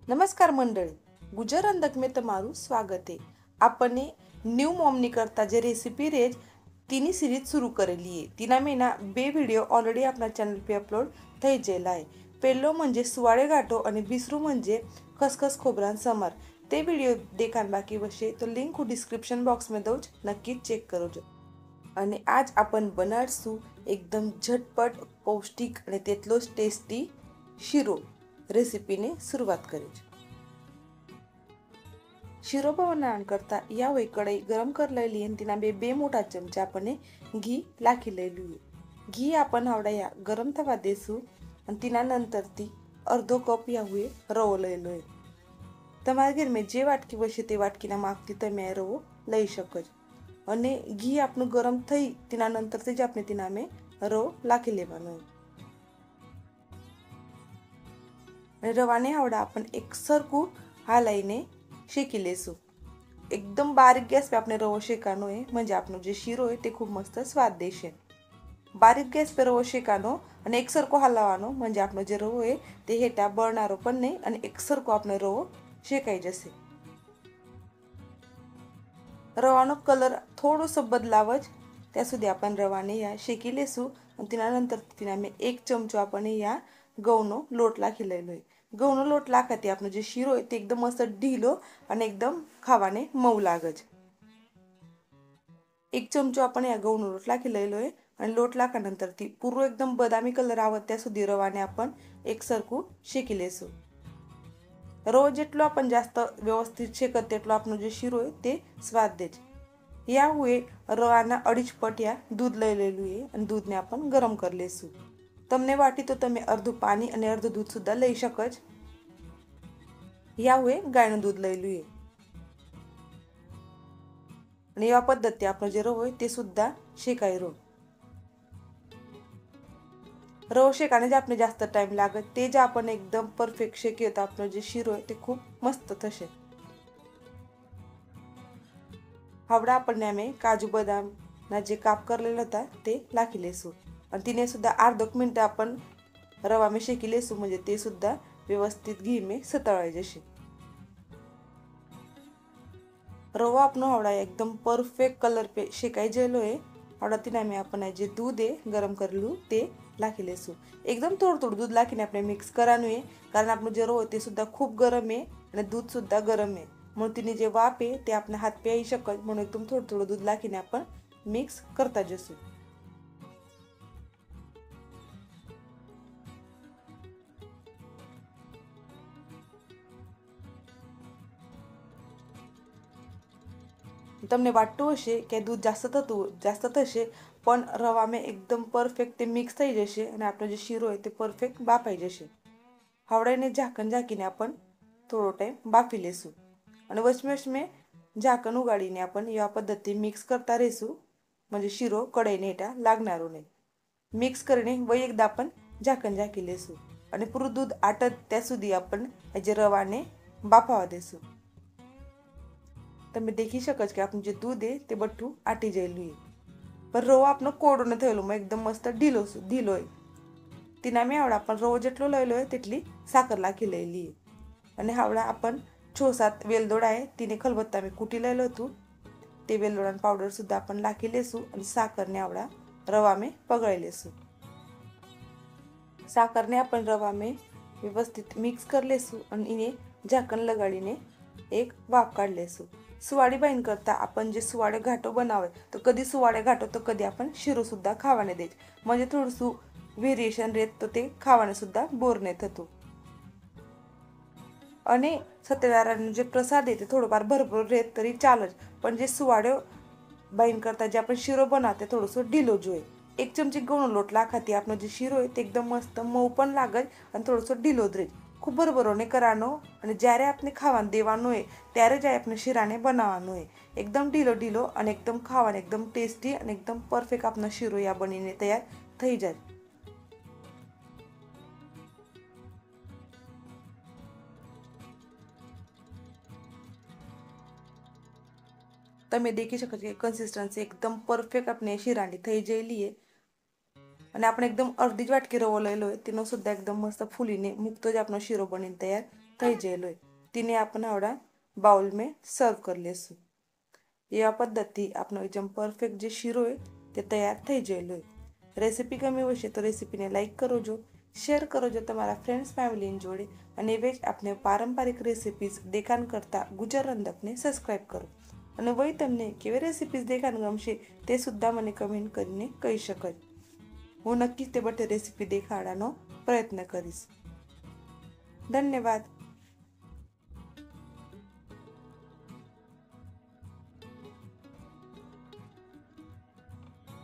नमस्कार मंडळी, गुजर अंधक में તમારું સ્વાગત છે। આપણે ન્યૂ મોમની કરતા જે રેસીપી રેજ તેની સિરીઝ શરૂ કરેલી છે। તેના મેના બે વિડીયો ઓલરેડી આપણા ચેનલ पे अपलोड થઈ ગયેલા છે। પહેલો म्हणजे સુવાળે ગાંઠો અને બીસરું म्हणजे ખસખસ ખોબરાન સમર। તે વિડીયો દેખાન બાકી વશે તો લિંક હું ડિસ્ક્રિપ્શન બોક્સમાં દઉં જ, નક્કી ચેક કરજો। અને આજ आपण બનાડશું એકદમ ઝટપટ, પૌષ્ટિક અને તેટલો જ ટેસ્ટી શીરો। રેસીપીને શરૂઆત કરીએ। શીરો બનાવવા કરતા યાવે કઢાઈ ગરમ કરી લેલી અને તેના બે મોટા ચમચા આપણે ઘી નાખી લેલું। ઘી आपण આવડા ગરમ થવા દેશું અને તેના નંતરથી અડધો કપ યાવે રવો લેલો। તમારા ઘરમાં જે વાટકી વસે તે વાટકીના માપથી તમે રવો લઈ શકો છો। અને ઘી આપણું ગરમ થઈ તેના નંતરથી જ આપણે તેના મેં રવો નાખી લેવાનો। रवाने आवड़ा अपन एक सरखू हालाईने शेकी लेसू। एकदम बारीक गॅस पे आपने रवो शेकानो है, म्हणजे आपनो जे शीरो है ते खूप मस्त स्वाद देशे। बारीक गॅस पे रवो शेकानो आणि एकसरखो हलावવાનો, म्हणजे आपनो जे रवो है ते हेटा बळणारो पण नाही आणि एकसरखो आपनो रवो शेकाई जसे। रवानो कलर थोडोसो बदलावज त्या सुधी आपण रवाने या शेकी लेसू आणि त्यानंतर तिना में एक चमचो आपण या गवनो लोट लाखी लेलोय। गवनो लोट लाखाती आपनो जे शीरो है ते एकदम मस्त ढीलो आणि एकदम खावाने मऊ लागज। एक चमचो आपण या गवनो लोट लाखी लेलोय आणि लोट लाखानंतर ती पूर्ण एकदम बदामी कलर आवत त्या सुधी रवाने आपण एकसरखू शेकी लेसू। रवो जेटलो आपण जास्त व्यवस्थित शेकत तेटलो आपनो जे शीरो है ते स्वाद देज। या हुए रवाना 2.5 पट या दूध लई लेलू है आणि दूधने आपण गरम कर लेसू। तमने वाटी तो तमे अर्धू पानी आणि अर्धू दूध सुद्धा लई शकज। या हुए गायनं दूध लईलू है आणि या पद्धती आपण जे रवो ते सुद्धा शेकाई रो। रवो शेकाने जे आपने जास्त टाइम लागत ते जे आपण एकदम परफेक्ट शेकी होता आपण जे शीरो है ते खूप मस्त थशे। हावड़ा आपण में काजू बदाम ना जे काप करलेला होता ते लाखी लेसू आणि तिने सुद्धा अर्धा मिनिट आपण रवा में शेकी लेसू, म्हणजे ते सुद्धा व्यवस्थित घी में सतळाय जसे। रवा अपनो हावड़ा एकदम परफेक्ट कलर पे शेकाई जेलो है। हावड़ा तिना में अपन जे दूध है गरम करलू ते लाखी लेसू। एकदम थोडं थोडं दूध लाखीने आपने मिक्स करानो है, कारण आपनो जे रवो ते सुद्धा खूप गरम है आणि दूध सुद्धा गरम है, म्हणून तिने जे वाफ है ते आपने हात पे येई शकत, म्हणून एकदम थोडं थोडं दूध लाखीने आपण मिक्स करता जसू। तमने वाटतो हशे के दूध जास्त थशे, पण रवा में एकदम परफेक्ट ते मिक्स થઈ જશે અને આપણો જે શીરો है તે परफेक्ट બાફાઈ જશે। हावड़ाने झाकण झाकीने आपण थोडो टाइम बाफी लेसू आणि वचमेच में झाकण उगाडीने आपण या पद्धती मिक्स करता रेसू, म्हणजे शिरो कढईने हेटा लागणारो नाही। मिक्स करणे व एकदा आपण झाकण झाकी लेसू आणि पूर्ण दूध आटत त्या सुधी आपण जे रवाने बाफावा देसू। તમે देखी શકો કે આપણું જે दूध है તે બઠું આટી જયેલું है, पर रवो आपनो कोडो न थયેલો, एकदम मस्त ढीलो है। तिना में आवड़ा आपण रवो जेटलो लयलो है तेटली साखर लाखी लेली है आणि हावड़ा आपण 6-7 वेलदोडा है तिने खलबत्ता में कुटी लेलो तू ते वेलदोडा पाउडर सुद्धा आपण लाखी लेसू आणि साखरने आवड़ा रवा में पगळाई लेसू। साखरने आपण रवा में व्यवस्थित मिक्स कर लेसू आणि इने झाकण लगाडीने एक वाफ काढ लेसू। सुवाडी बाईन करता आपण जे सुवाडे घाटो बनावे तो कधी सुवाडे घाटो तो कधी आपण शिरो सुद्धा खावाने देज, म्हणजे थोडसू व्हेरिएशन रेत तो ते खावाने सुद्धा बोर नाही थतो। आणि सत्यनारायण जे प्रसाद आहे ते थोडंफार भरपूर रेत तरी चालज, पण जे सुवाडे बाईन करता जे आपण शिरो बनाते थोडंसो ढिलो जो है। एक चमची गवनो लोट लाखाती आपनो जे शिरो है ते एकदम मस्त मऊ पण लागज आणि थोडंसो ढिलो જ રહે। खूप बरोबरोने करानो અને જ્યારે આપણે ખાવાને દેવાનો હોય ત્યારે જ આપણે શીરાને બનાવવાનો હોય। एकदम ढिलो ढिलो અને एकदम ખાવાને एकदम ટેસ્ટી અને एकदम પરફેક્ટ આપનો શીરો યા બનીને તૈયાર થઈ જાય। તમે देखी શકો છો કે કન્સિસ્ટન્સી एकदम પરફેક્ટ આપને શીરાની થઈ જયેલી है અને આપણે एकदम अर्धी જ વાટકી રવો લઈ લો તેનો સુદ્धा एकदम મસ્ત ફૂલીને મુક્તો જ આપનો શીરો બનીને તૈયાર થઈ ગયેલો હોય તેને આપણે આવડા બાઉલ में સર્વ કરી લેશું। એવા પદ્ધતિ આપણો એકદમ પરફેક્ટ જે શીરો હોય તે તૈયાર થઈ ગયેલો હોય। રેસીપી ગમી હોય તો રેસીપીને લાઈક કરજો, શેર કરજો તમારા ફ્રેન્ડ્સ ફેમિલી જોડે અને હવે જ આપણે પારંપરિક રેસીપીઝ દેખાણ કરતા ગુજર રંધકને સબસ્ક્રાઈબ કરો અને વળી તમને કેવી રેસીપીઝ દેખાણ ગમશે તે સુદ્ધા મને કમેન્ટ કરીને કહી શકો। હું નક્કી તે બધી રેસીપી દેખાડવાનો પ્રયત્ન કરીશ। ધન્યવાદ।